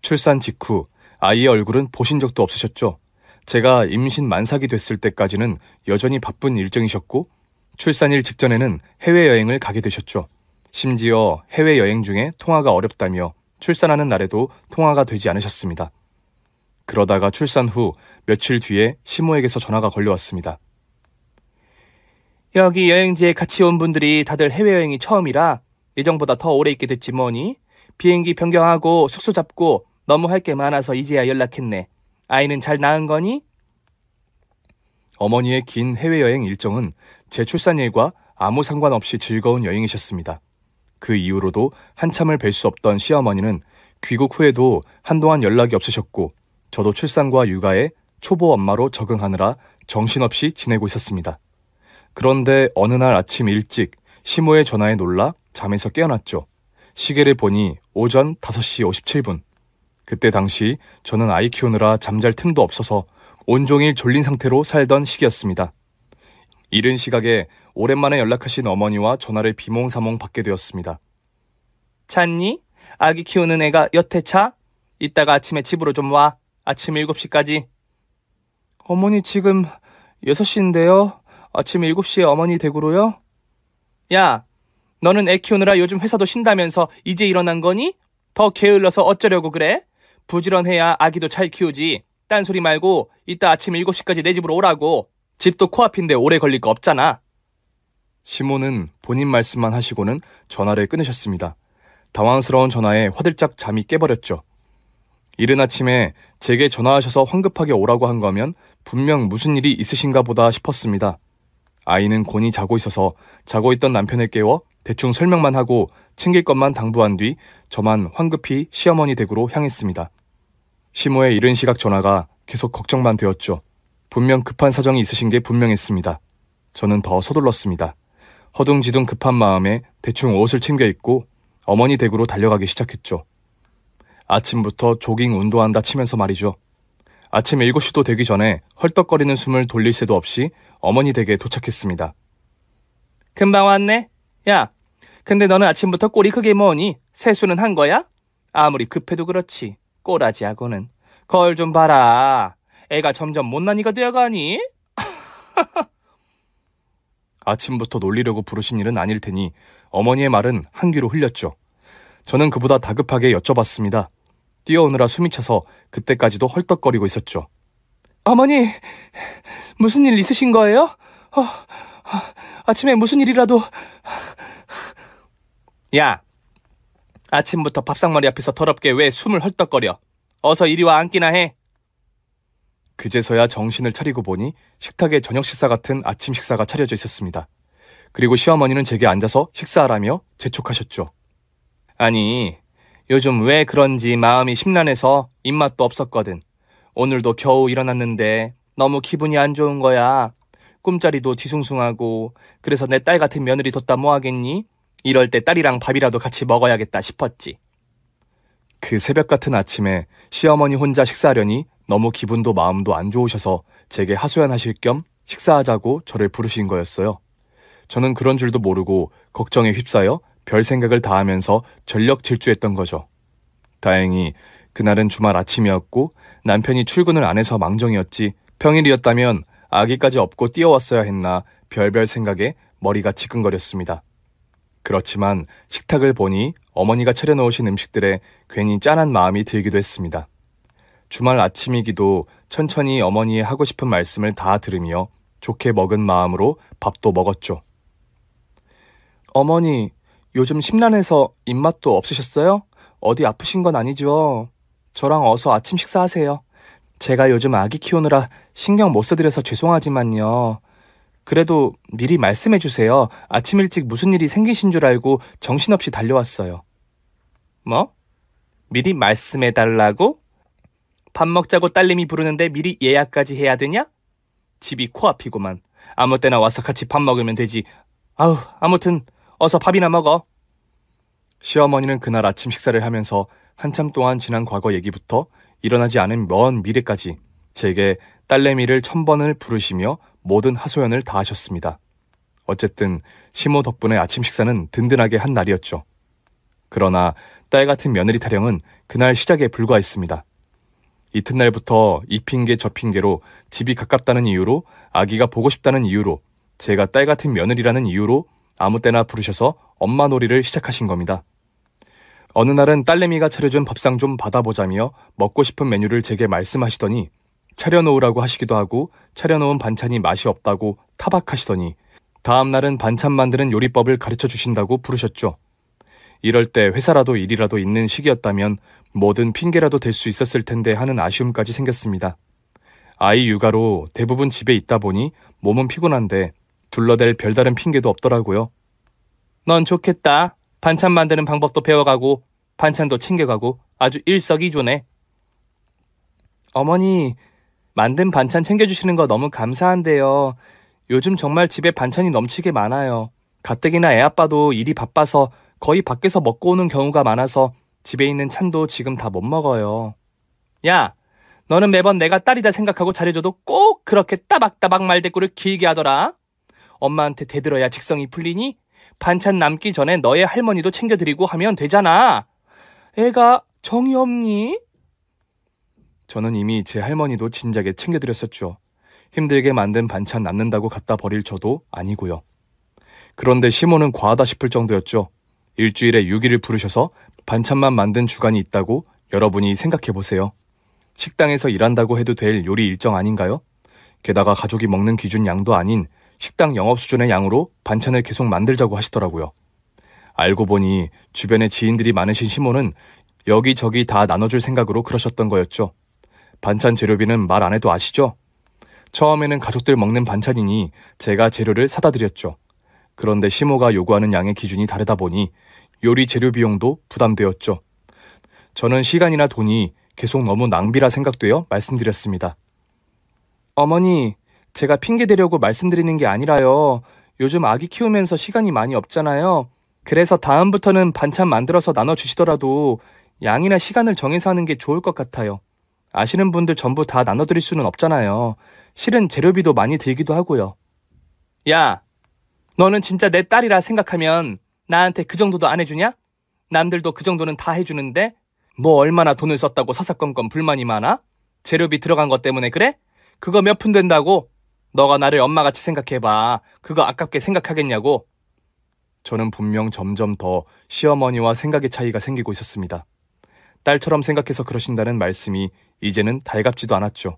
출산 직후 아이의 얼굴은 보신 적도 없으셨죠. 제가 임신 만삭이 됐을 때까지는 여전히 바쁜 일정이셨고 출산일 직전에는 해외여행을 가게 되셨죠. 심지어 해외여행 중에 통화가 어렵다며 출산하는 날에도 통화가 되지 않으셨습니다. 그러다가 출산 후 며칠 뒤에 시모에게서 전화가 걸려왔습니다. 여기 여행지에 같이 온 분들이 다들 해외여행이 처음이라 예정보다 더 오래 있게 됐지 뭐니? 비행기 변경하고 숙소 잡고 너무 할 게 많아서 이제야 연락했네. 아이는 잘 낳은 거니? 어머니의 긴 해외여행 일정은 제 출산일과 아무 상관없이 즐거운 여행이셨습니다. 그 이후로도 한참을 뵐 수 없던 시어머니는 귀국 후에도 한동안 연락이 없으셨고 저도 출산과 육아에 초보 엄마로 적응하느라 정신없이 지내고 있었습니다. 그런데 어느 날 아침 일찍 시모의 전화에 놀라 잠에서 깨어났죠. 시계를 보니 오전 5시 57분. 그때 당시 저는 아이 키우느라 잠잘 틈도 없어서 온종일 졸린 상태로 살던 시기였습니다. 이른 시각에 오랜만에 연락하신 어머니와 전화를 비몽사몽 받게 되었습니다. 잤니? 아기 키우는 애가 여태 차? 이따가 아침에 집으로 좀 와. 아침 7시까지. 어머니 지금 6시인데요. 아침 7시에 어머니 댁으로요? 야, 너는 애 키우느라 요즘 회사도 쉰다면서 이제 일어난 거니? 더 게을러서 어쩌려고 그래? 부지런해야 아기도 잘 키우지. 딴소리 말고 이따 아침 7시까지 내 집으로 오라고. 집도 코앞인데 오래 걸릴 거 없잖아. 시모는 본인 말씀만 하시고는 전화를 끊으셨습니다. 당황스러운 전화에 화들짝 잠이 깨버렸죠. 이른 아침에 제게 전화하셔서 황급하게 오라고 한 거면 분명 무슨 일이 있으신가 보다 싶었습니다. 아이는 곤히 자고 있어서 자고 있던 남편을 깨워 대충 설명만 하고 챙길 것만 당부한 뒤 저만 황급히 시어머니 댁으로 향했습니다. 시모의 이른 시각 전화가 계속 걱정만 되었죠. 분명 급한 사정이 있으신 게 분명했습니다. 저는 더 서둘렀습니다. 허둥지둥 급한 마음에 대충 옷을 챙겨 입고 어머니 댁으로 달려가기 시작했죠. 아침부터 조깅 운동한다 치면서 말이죠. 아침 7시도 되기 전에 헐떡거리는 숨을 돌릴 새도 없이 어머니 댁에 도착했습니다. 금방 왔네? 야, 근데 너는 아침부터 꼴이 그게 뭐니? 세수는 한 거야? 아무리 급해도 그렇지. 꼬라지하고는. 거울 좀 봐라. 애가 점점 못난이가 되어가니? 아침부터 놀리려고 부르신 일은 아닐 테니 어머니의 말은 한 귀로 흘렸죠. 저는 그보다 다급하게 여쭤봤습니다. 뛰어오느라 숨이 차서 그때까지도 헐떡거리고 있었죠. 어머니, 무슨 일 있으신 거예요? 아침에 무슨 일이라도... 야, 아침부터 밥상머리 앞에서 더럽게 왜 숨을 헐떡거려? 어서 이리 와 앉기나 해. 그제서야 정신을 차리고 보니 식탁에 저녁 식사 같은 아침 식사가 차려져 있었습니다. 그리고 시어머니는 제게 앉아서 식사하라며 재촉하셨죠. 아니, 요즘 왜 그런지 마음이 심란해서 입맛도 없었거든. 오늘도 겨우 일어났는데 너무 기분이 안 좋은 거야. 꿈자리도 뒤숭숭하고 그래서 내 딸 같은 며느리 뒀다 뭐 하겠니? 이럴 때 딸이랑 밥이라도 같이 먹어야겠다 싶었지. 그 새벽 같은 아침에 시어머니 혼자 식사하려니 너무 기분도 마음도 안 좋으셔서 제게 하소연하실 겸 식사하자고 저를 부르신 거였어요. 저는 그런 줄도 모르고 걱정에 휩싸여 별 생각을 다 하면서 전력 질주했던 거죠. 다행히 그날은 주말 아침이었고 남편이 출근을 안 해서 망정이었지 평일이었다면 아기까지 업고 뛰어왔어야 했나 별별 생각에 머리가 지끈거렸습니다. 그렇지만 식탁을 보니 어머니가 차려놓으신 음식들에 괜히 짠한 마음이 들기도 했습니다. 주말 아침이기도 천천히 어머니의 하고 싶은 말씀을 다 들으며 좋게 먹은 마음으로 밥도 먹었죠. 어머니, 요즘 심란해서 입맛도 없으셨어요? 어디 아프신 건 아니죠? 저랑 어서 아침 식사하세요. 제가 요즘 아기 키우느라 신경 못 써드려서 죄송하지만요. 그래도 미리 말씀해 주세요. 아침 일찍 무슨 일이 생기신 줄 알고 정신없이 달려왔어요. 뭐? 미리 말씀해 달라고? 밥 먹자고 딸내미 부르는데 미리 예약까지 해야 되냐? 집이 코앞이구만. 아무 때나 와서 같이 밥 먹으면 되지. 아무튼 어서 밥이나 먹어. 시어머니는 그날 아침 식사를 하면서 한참 동안 지난 과거 얘기부터 일어나지 않은 먼 미래까지 제게 딸내미를 1000번을 부르시며 모든 하소연을 다 하셨습니다. 어쨌든 시모 덕분에 아침 식사는 든든하게 한 날이었죠. 그러나 딸 같은 며느리 타령은 그날 시작에 불과했습니다. 이튿날부터 이 핑계 저 핑계로 집이 가깝다는 이유로 아기가 보고 싶다는 이유로 제가 딸 같은 며느리라는 이유로 아무 때나 부르셔서 엄마 놀이를 시작하신 겁니다. 어느 날은 딸내미가 차려준 밥상 좀 받아보자며 먹고 싶은 메뉴를 제게 말씀하시더니 차려놓으라고 하시기도 하고 차려놓은 반찬이 맛이 없다고 타박하시더니 다음 날은 반찬 만드는 요리법을 가르쳐 주신다고 부르셨죠. 이럴 때 회사라도 일이라도 있는 시기였다면 뭐든 핑계라도 댈 수 있었을 텐데 하는 아쉬움까지 생겼습니다. 아이 육아로 대부분 집에 있다 보니 몸은 피곤한데 둘러댈 별다른 핑계도 없더라고요. 넌 좋겠다. 반찬 만드는 방법도 배워가고 반찬도 챙겨가고 아주 일석이조네. 어머니, 만든 반찬 챙겨주시는 거 너무 감사한데요. 요즘 정말 집에 반찬이 넘치게 많아요. 가뜩이나 애 아빠도 일이 바빠서 거의 밖에서 먹고 오는 경우가 많아서 집에 있는 찬도 지금 다 못 먹어요. 야, 너는 매번 내가 딸이다 생각하고 잘해줘도 꼭 그렇게 따박따박 말대꾸를 길게 하더라. 엄마한테 대들어야 직성이 풀리니? 반찬 남기 전에 너의 할머니도 챙겨드리고 하면 되잖아. 애가 정이 없니? 저는 이미 제 할머니도 진작에 챙겨드렸었죠. 힘들게 만든 반찬 남는다고 갖다 버릴 저도 아니고요. 그런데 시모는 과하다 싶을 정도였죠. 일주일에 6일을 부르셔서 반찬만 만든 주간이 있다고 여러분이 생각해보세요. 식당에서 일한다고 해도 될 요리 일정 아닌가요? 게다가 가족이 먹는 기준 양도 아닌 식당 영업 수준의 양으로 반찬을 계속 만들자고 하시더라고요. 알고 보니 주변에 지인들이 많으신 시모는 여기저기 다 나눠줄 생각으로 그러셨던 거였죠. 반찬 재료비는 말 안 해도 아시죠? 처음에는 가족들 먹는 반찬이니 제가 재료를 사다 드렸죠. 그런데 시모가 요구하는 양의 기준이 다르다 보니 요리 재료 비용도 부담되었죠. 저는 시간이나 돈이 계속 너무 낭비라 생각되어 말씀드렸습니다. 어머니, 제가 핑계 대려고 말씀드리는 게 아니라요. 요즘 아기 키우면서 시간이 많이 없잖아요. 그래서 다음부터는 반찬 만들어서 나눠주시더라도 양이나 시간을 정해서 하는 게 좋을 것 같아요. 아시는 분들 전부 다 나눠드릴 수는 없잖아요. 실은 재료비도 많이 들기도 하고요. 야, 너는 진짜 내 딸이라 생각하면 나한테 그 정도도 안 해주냐? 남들도 그 정도는 다 해주는데 뭐 얼마나 돈을 썼다고 사사건건 불만이 많아? 재료비 들어간 것 때문에 그래? 그거 몇 푼 된다고? 너가 나를 엄마같이 생각해봐. 그거 아깝게 생각하겠냐고? 저는 분명 점점 더 시어머니와 생각의 차이가 생기고 있었습니다. 딸처럼 생각해서 그러신다는 말씀이 이제는 달갑지도 않았죠.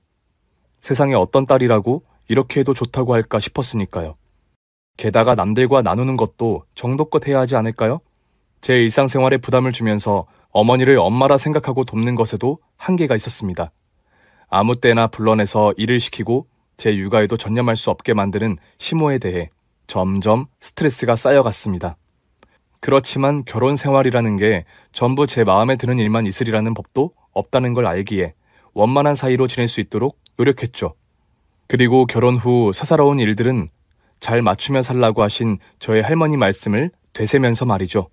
세상에 어떤 딸이라고 이렇게 해도 좋다고 할까 싶었으니까요. 게다가 남들과 나누는 것도 정도껏 해야 하지 않을까요? 제 일상생활에 부담을 주면서 어머니를 엄마라 생각하고 돕는 것에도 한계가 있었습니다. 아무 때나 불러내서 일을 시키고 제 육아에도 전념할 수 없게 만드는 시모에 대해 점점 스트레스가 쌓여갔습니다. 그렇지만 결혼 생활이라는 게 전부 제 마음에 드는 일만 있으리라는 법도 없다는 걸 알기에 원만한 사이로 지낼 수 있도록 노력했죠. 그리고 결혼 후 사사로운 일들은 잘 맞추며 살라고 하신 저의 할머니 말씀을 되새면서 말이죠.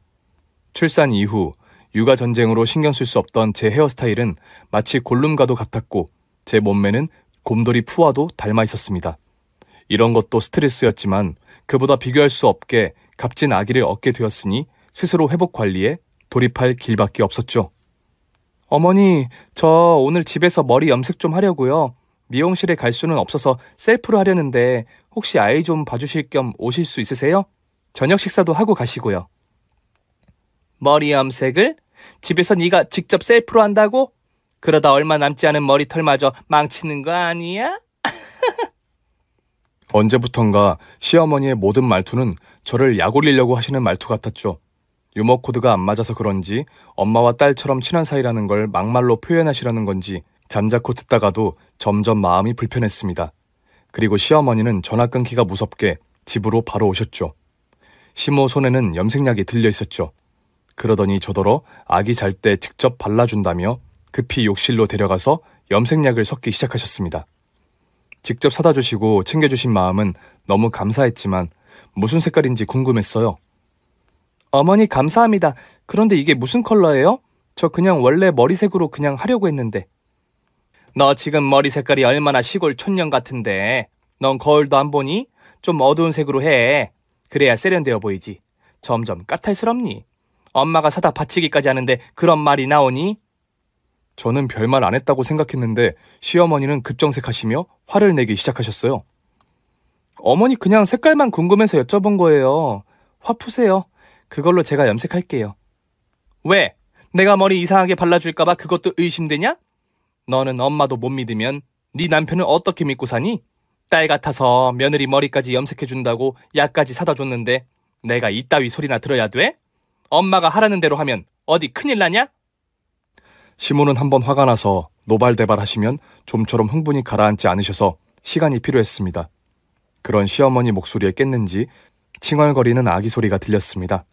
출산 이후 육아 전쟁으로 신경 쓸 수 없던 제 헤어스타일은 마치 골룸과도 같았고 제 몸매는 곰돌이 푸와도 닮아 있었습니다. 이런 것도 스트레스였지만 그보다 비교할 수 없게 값진 아기를 얻게 되었으니 스스로 회복 관리에 돌입할 길밖에 없었죠. 어머니, 저 오늘 집에서 머리 염색 좀 하려고요. 미용실에 갈 수는 없어서 셀프로 하려는데 혹시 아이 좀 봐주실 겸 오실 수 있으세요? 저녁 식사도 하고 가시고요. 머리 염색을? 집에서 네가 직접 셀프로 한다고? 그러다 얼마 남지 않은 머리털마저 망치는 거 아니야? 언제부턴가 시어머니의 모든 말투는 저를 약 올리려고 하시는 말투 같았죠. 유머 코드가 안 맞아서 그런지 엄마와 딸처럼 친한 사이라는 걸 막말로 표현하시려는 건지 잠자코 듣다가도 점점 마음이 불편했습니다. 그리고 시어머니는 전화 끊기가 무섭게 집으로 바로 오셨죠. 시모 손에는 염색약이 들려 있었죠. 그러더니 저더러 아기 잘 때 직접 발라준다며 급히 욕실로 데려가서 염색약을 섞기 시작하셨습니다. 직접 사다 주시고 챙겨주신 마음은 너무 감사했지만 무슨 색깔인지 궁금했어요. 어머니 감사합니다. 그런데 이게 무슨 컬러예요? 저 그냥 원래 머리색으로 그냥 하려고 했는데. 너 지금 머리 색깔이 얼마나 시골 촌년 같은데. 넌 거울도 안 보니? 좀 어두운 색으로 해. 그래야 세련되어 보이지. 점점 까탈스럽니? 엄마가 사다 바치기까지 하는데 그런 말이 나오니? 저는 별말 안 했다고 생각했는데 시어머니는 급정색하시며 화를 내기 시작하셨어요. 어머니 그냥 색깔만 궁금해서 여쭤본 거예요. 화 푸세요. 그걸로 제가 염색할게요. 왜? 내가 머리 이상하게 발라줄까봐 그것도 의심되냐? 너는 엄마도 못 믿으면 네 남편은 어떻게 믿고 사니? 딸 같아서 며느리 머리까지 염색해준다고 약까지 사다 줬는데 내가 이따위 소리나 들어야 돼? 엄마가 하라는 대로 하면 어디 큰일 나냐? 시모는 한번 화가 나서 노발대발 하시면 좀처럼 흥분이 가라앉지 않으셔서 시간이 필요했습니다. 그런 시어머니 목소리에 깼는지 칭얼거리는 아기 소리가 들렸습니다.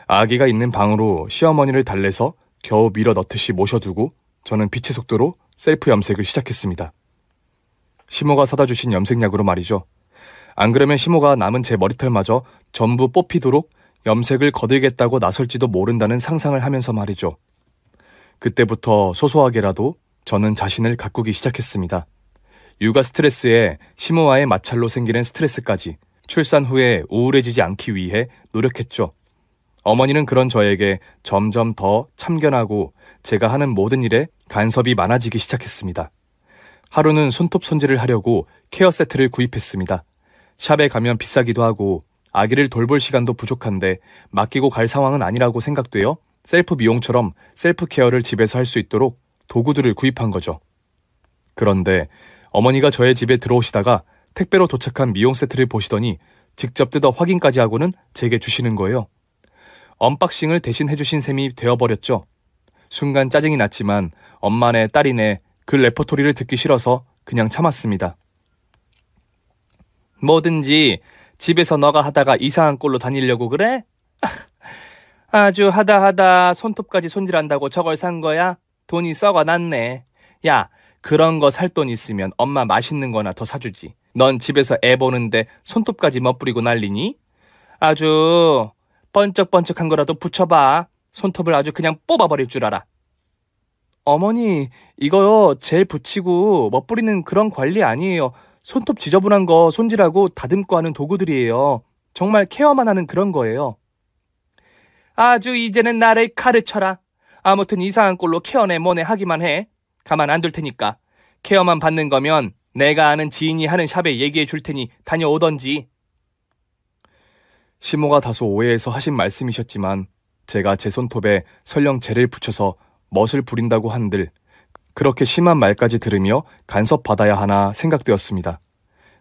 아기가 있는 방으로 시어머니를 달래서 겨우 밀어 넣듯이 모셔두고 저는 빛의 속도로 셀프 염색을 시작했습니다. 시모가 사다 주신 염색약으로 말이죠. 안 그러면 시모가 남은 제 머리털마저 전부 뽑히도록 염색을 거들겠다고 나설지도 모른다는 상상을 하면서 말이죠. 그때부터 소소하게라도 저는 자신을 가꾸기 시작했습니다. 육아 스트레스에 시모와의 마찰로 생기는 스트레스까지 출산 후에 우울해지지 않기 위해 노력했죠. 어머니는 그런 저에게 점점 더 참견하고 제가 하는 모든 일에 간섭이 많아지기 시작했습니다. 하루는 손톱 손질을 하려고 케어 세트를 구입했습니다. 샵에 가면 비싸기도 하고 아기를 돌볼 시간도 부족한데 맡기고 갈 상황은 아니라고 생각되어 셀프 미용처럼 셀프 케어를 집에서 할 수 있도록 도구들을 구입한 거죠. 그런데 어머니가 저의 집에 들어오시다가 택배로 도착한 미용 세트를 보시더니 직접 뜯어 확인까지 하고는 제게 주시는 거예요. 언박싱을 대신 해주신 셈이 되어버렸죠. 순간 짜증이 났지만 엄마네 딸이네 그 레퍼토리를 듣기 싫어서 그냥 참았습니다. 뭐든지 집에서 너가 하다가 이상한 꼴로 다니려고 그래? 아주 하다 손톱까지 손질한다고 저걸 산 거야? 돈이 썩어났네. 야, 그런 거 살 돈 있으면 엄마 맛있는 거나 더 사주지. 넌 집에서 애 보는데 손톱까지 멋부리고 난리니? 아주 번쩍번쩍한 거라도 붙여봐. 손톱을 아주 그냥 뽑아버릴 줄 알아. 어머니, 이거요 젤 붙이고 멋부리는 그런 관리 아니에요. 손톱 지저분한 거 손질하고 다듬고 하는 도구들이에요. 정말 케어만 하는 그런 거예요. 아주 이제는 나를 가르쳐라. 아무튼 이상한 꼴로 케어네 뭐네 하기만 해. 가만 안 둘 테니까. 케어만 받는 거면 내가 아는 지인이 하는 샵에 얘기해 줄 테니 다녀오던지. 시모가 다소 오해해서 하신 말씀이셨지만 제가 제 손톱에 설령 젤을 붙여서 멋을 부린다고 한들 그렇게 심한 말까지 들으며 간섭받아야 하나 생각되었습니다.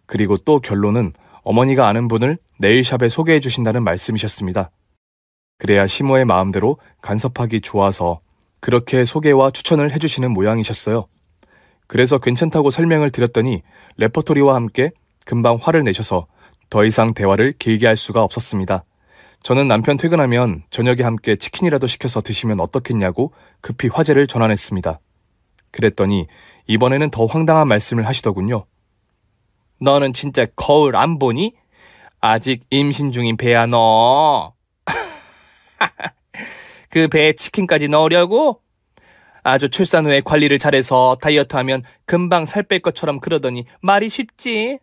그리고 또 결론은 어머니가 아는 분을 네일샵에 소개해 주신다는 말씀이셨습니다. 그래야 시모의 마음대로 간섭하기 좋아서 그렇게 소개와 추천을 해주시는 모양이셨어요. 그래서 괜찮다고 설명을 드렸더니 레퍼토리와 함께 금방 화를 내셔서 더 이상 대화를 길게 할 수가 없었습니다. 저는 남편 퇴근하면 저녁에 함께 치킨이라도 시켜서 드시면 어떻겠냐고 급히 화제를 전환했습니다. 그랬더니 이번에는 더 황당한 말씀을 하시더군요. 너는 진짜 거울 안 보니? 아직 임신 중인 배야 너. 그 배에 치킨까지 넣으려고? 아주 출산 후에 관리를 잘해서 다이어트하면 금방 살 뺄 것처럼 그러더니 말이 쉽지?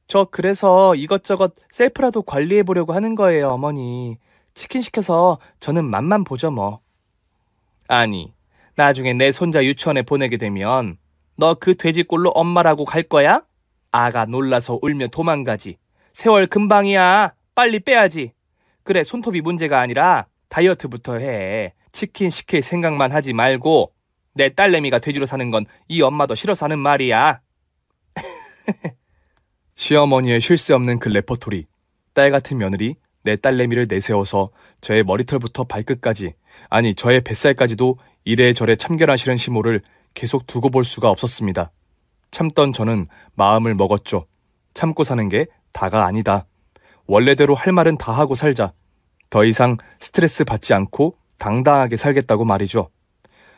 저 그래서 이것저것 셀프라도 관리해보려고 하는 거예요, 어머니. 치킨 시켜서 저는 맛만 보죠, 뭐. 아니, 나중에 내 손자 유치원에 보내게 되면 너 그 돼지꼴로 엄마라고 갈 거야? 아가 놀라서 울며 도망가지. 세월 금방이야. 빨리 빼야지. 그래, 손톱이 문제가 아니라 다이어트부터 해. 치킨 시킬 생각만 하지 말고 내 딸내미가 돼지로 사는 건 이 엄마도 싫어서 하는 말이야. 시어머니의 쉴 새 없는 그 레퍼토리, 딸 같은 며느리, 내 딸내미를 내세워서 저의 머리털부터 발끝까지, 아니 저의 뱃살까지도 이래저래 참견하시는 시모를 계속 두고 볼 수가 없었습니다. 참던 저는 마음을 먹었죠. 참고 사는 게 다가 아니다. 원래대로 할 말은 다 하고 살자. 더 이상 스트레스 받지 않고 당당하게 살겠다고 말이죠.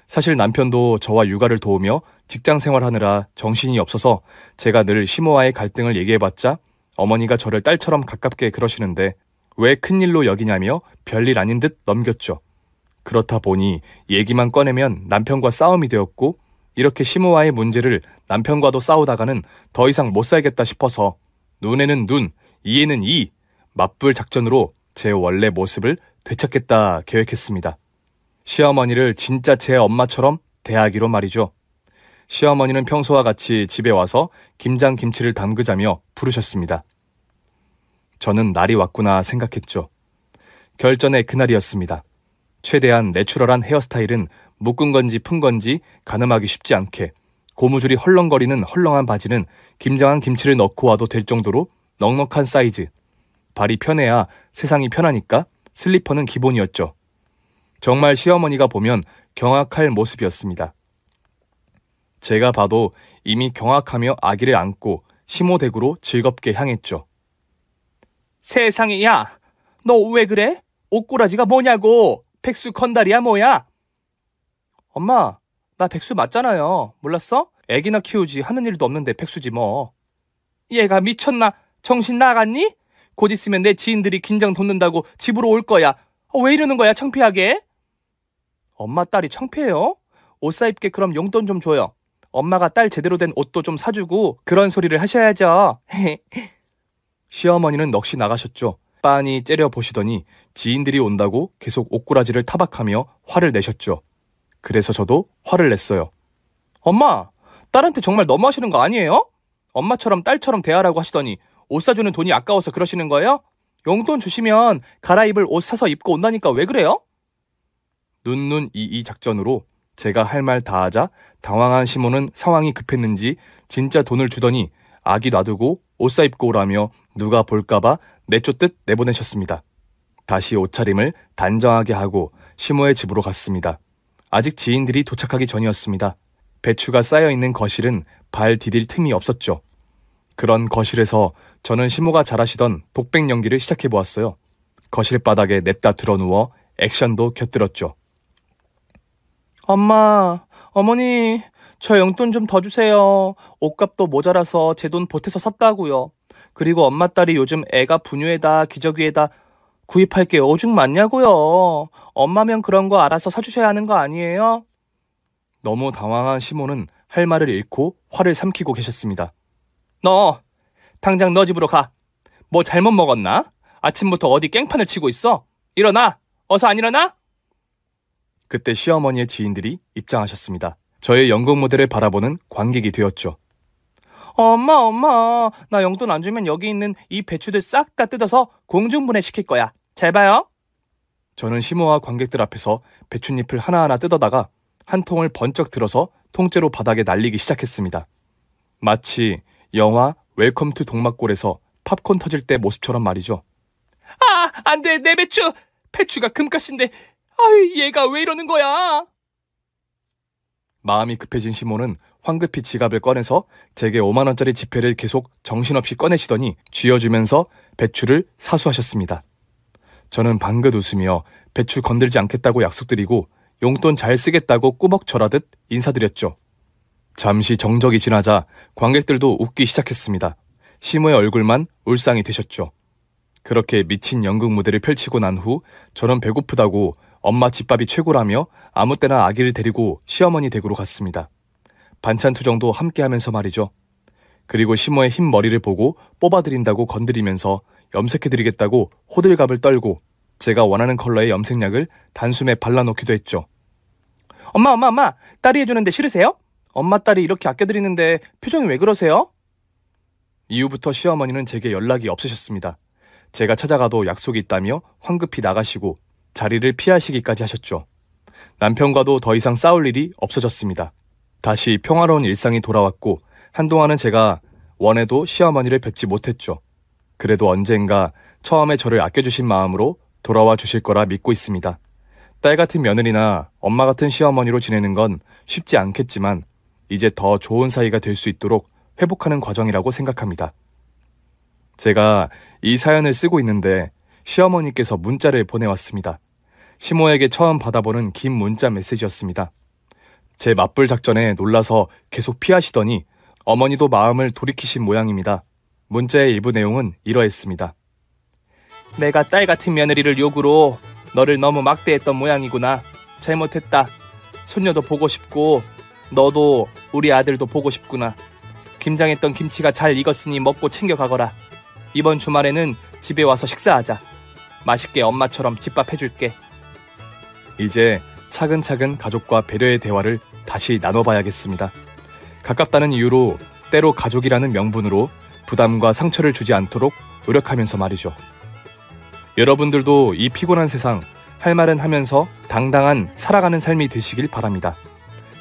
사실 남편도 저와 육아를 도우며 직장 생활하느라 정신이 없어서 제가 늘 시모와의 갈등을 얘기해봤자 어머니가 저를 딸처럼 가깝게 그러시는데 왜 큰일로 여기냐며 별일 아닌 듯 넘겼죠. 그렇다 보니 얘기만 꺼내면 남편과 싸움이 되었고 이렇게 시모와의 문제를 남편과도 싸우다가는 더 이상 못 살겠다 싶어서 눈에는 눈, 이에는 이, 맞불 작전으로 제 원래 모습을 되찾겠다 계획했습니다. 시어머니를 진짜 제 엄마처럼 대하기로 말이죠. 시어머니는 평소와 같이 집에 와서 김장김치를 담그자며 부르셨습니다. 저는 날이 왔구나 생각했죠. 결전의 그날이었습니다. 최대한 내추럴한 헤어스타일은 묶은 건지 푼 건지 가늠하기 쉽지 않게 고무줄이 헐렁거리는 헐렁한 바지는 김장한 김치를 넣고 와도 될 정도로 넉넉한 사이즈, 발이 편해야 세상이 편하니까 슬리퍼는 기본이었죠. 정말 시어머니가 보면 경악할 모습이었습니다. 제가 봐도 이미 경악하며 아기를 안고 시모댁으로 즐겁게 향했죠. 세상에, 야, 너 왜 그래? 옷꼬라지가 뭐냐고. 백수 건달이야 뭐야? 엄마, 나 백수 맞잖아요. 몰랐어? 애기나 키우지 하는 일도 없는데 백수지 뭐. 얘가 미쳤나? 정신 나갔니? 곧 있으면 내 지인들이 긴장 돋는다고 집으로 올 거야. 왜 이러는 거야, 창피하게? 엄마 딸이 창피해요? 옷 사입게 그럼 용돈 좀 줘요. 엄마가 딸 제대로 된 옷도 좀 사주고 그런 소리를 하셔야죠. 시어머니는 넋이 나가셨죠. 빤히 째려보시더니 지인들이 온다고 계속 옷꼬라지를 타박하며 화를 내셨죠. 그래서 저도 화를 냈어요. 엄마, 딸한테 정말 너무하시는 거 아니에요? 엄마처럼 딸처럼 대하라고 하시더니 옷 사주는 돈이 아까워서 그러시는 거예요? 용돈 주시면 갈아입을 옷 사서 입고 온다니까 왜 그래요? 눈눈 이이 작전으로 제가 할 말 다 하자 당황한 시모는 상황이 급했는지 진짜 돈을 주더니 아기 놔두고 옷 사입고 오라며 누가 볼까봐 내쫓듯 내보내셨습니다. 다시 옷차림을 단정하게 하고 시모의 집으로 갔습니다. 아직 지인들이 도착하기 전이었습니다. 배추가 쌓여있는 거실은 발 디딜 틈이 없었죠. 그런 거실에서 저는 시모가 잘하시던 독백 연기를 시작해보았어요. 거실 바닥에 냅다 드러누워 액션도 곁들였죠. 엄마, 어머니, 저 용돈 좀 더 주세요. 옷값도 모자라서 제 돈 보태서 샀다고요. 그리고 엄마 딸이 요즘 애가 분유에다 기저귀에다 구입할 게 오죽 많냐고요. 엄마면 그런 거 알아서 사주셔야 하는 거 아니에요? 너무 당황한 시모는 할 말을 잃고 화를 삼키고 계셨습니다. 너, 당장 너 집으로 가. 뭐 잘못 먹었나? 아침부터 어디 깽판을 치고 있어? 일어나! 어서 안 일어나? 그때 시어머니의 지인들이 입장하셨습니다. 저의 연극 무대를 바라보는 관객이 되었죠. 엄마, 나 용돈 안 주면 여기 있는 이 배추들 싹 다 뜯어서 공중분해 시킬 거야. 잘 봐요. 저는 시모와 관객들 앞에서 배춧잎을 하나하나 뜯어다가 한 통을 번쩍 들어서 통째로 바닥에 날리기 시작했습니다. 마치 영화 웰컴 투 동막골에서 팝콘 터질 때 모습처럼 말이죠. 아, 안 돼, 내 배추! 배추가 금값인데, 아유, 얘가 왜 이러는 거야? 마음이 급해진 시모는 황급히 지갑을 꺼내서 제게 5만 원짜리 지폐를 계속 정신없이 꺼내시더니 쥐어주면서 배추를 사수하셨습니다. 저는 방긋 웃으며 배추 건들지 않겠다고 약속드리고 용돈 잘 쓰겠다고 꾸벅 절하듯 인사드렸죠. 잠시 정적이 지나자 관객들도 웃기 시작했습니다. 시모의 얼굴만 울상이 되셨죠. 그렇게 미친 연극 무대를 펼치고 난 후 저는 배고프다고 엄마 집밥이 최고라며 아무 때나 아기를 데리고 시어머니 댁으로 갔습니다. 반찬 투정도 함께 하면서 말이죠. 그리고 시모의 흰 머리를 보고 뽑아드린다고 건드리면서 염색해드리겠다고 호들갑을 떨고 제가 원하는 컬러의 염색약을 단숨에 발라놓기도 했죠. 엄마, 딸이 해주는데 싫으세요? 엄마 딸이 이렇게 아껴드리는데 표정이 왜 그러세요? 이후부터 시어머니는 제게 연락이 없으셨습니다. 제가 찾아가도 약속이 있다며 황급히 나가시고 자리를 피하시기까지 하셨죠. 남편과도 더 이상 싸울 일이 없어졌습니다. 다시 평화로운 일상이 돌아왔고 한동안은 제가 원해도 시어머니를 뵙지 못했죠. 그래도 언젠가 처음에 저를 아껴주신 마음으로 돌아와 주실 거라 믿고 있습니다. 딸 같은 며느리나 엄마 같은 시어머니로 지내는 건 쉽지 않겠지만 이제 더 좋은 사이가 될 수 있도록 회복하는 과정이라고 생각합니다. 제가 이 사연을 쓰고 있는데 시어머니께서 문자를 보내왔습니다. 시모에게 처음 받아보는 긴 문자 메시지였습니다. 제 맞불 작전에 놀라서 계속 피하시더니 어머니도 마음을 돌이키신 모양입니다. 문자의 일부 내용은 이러했습니다. 내가 딸 같은 며느리를 요구로 너를 너무 막대했던 모양이구나. 잘못했다. 손녀도 보고 싶고 너도 우리 아들도 보고 싶구나. 김장했던 김치가 잘 익었으니 먹고 챙겨가거라. 이번 주말에는 집에 와서 식사하자. 맛있게 엄마처럼 집밥 해줄게. 이제 차근차근 가족과 배려의 대화를 다시 나눠봐야겠습니다. 가깝다는 이유로 때로 가족이라는 명분으로 부담과 상처를 주지 않도록 노력하면서 말이죠. 여러분들도 이 피곤한 세상 할 말은 하면서 당당한 살아가는 삶이 되시길 바랍니다.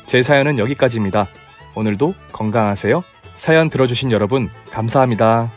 제 사연은 여기까지입니다. 오늘도 건강하세요. 사연 들어주신 여러분 감사합니다.